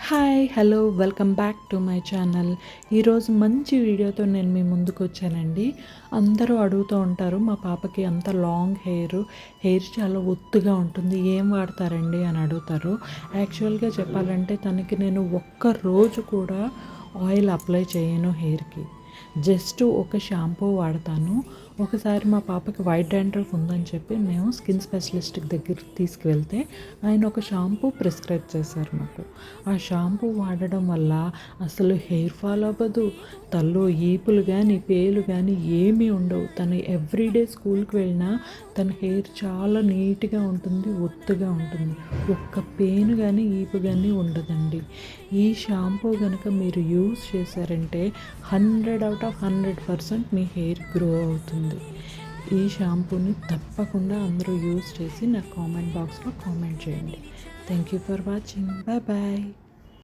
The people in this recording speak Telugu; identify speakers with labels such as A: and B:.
A: Hi hello welcome back to my channel. ఈరోజు మంచి వీడియోతో నేను మీ ముందుకు వచ్చానండి. అందరూ అడుగుతూ ఉంటారు, మా పాపకి అంత లాంగ్ హెయిర్ చాలా ఒత్తుగా ఉంటుంది, ఏం వాడతారండి అని అడుగుతారు. యాక్చువల్గా చెప్పాలంటే తనకి నేను ఒక్క రోజు కూడా ఆయిల్ అప్లై చేయను హెయిర్కి. జస్ట్ ఒక షాంపూ వాడతాను. ఒకసారి మా పాపకి వైట్ డాండ్రఫ్ ఉందని చెప్పి మేము స్కిన్ స్పెషలిస్ట్ దగ్గరికి తీసుకువెళ్తే ఆయన ఒక షాంపూ ప్రిస్క్రైబ్ చేశారు మాకు. ఆ షాంపూ వాడడం వల్ల అసలు హెయిర్ ఫాల్ అవ్వదు, తల్లో ఈపులు కానీ పేలు కానీ ఏమీ ఉండవు. తను ఎవ్రీడే స్కూల్కి వెళ్ళినా తన హెయిర్ చాలా నీట్గా ఉంటుంది, ఒత్తుగా ఉంటుంది. ఒక్క పెయిన్ కానీ ఈపు కానీ ఉండదండి. ఈ షాంపూ కనుక మీరు యూజ్ చేశారంటే 100/100% మీ హెయిర్ గ్రో అవుతుంది. ఈ షాంపూని తప్పకుండా అందరూ యూజ్ చేసి నాకు కామెంట్ బాక్స్లో కామెంట్ చేయండి. Thank you for watching. Bye bye.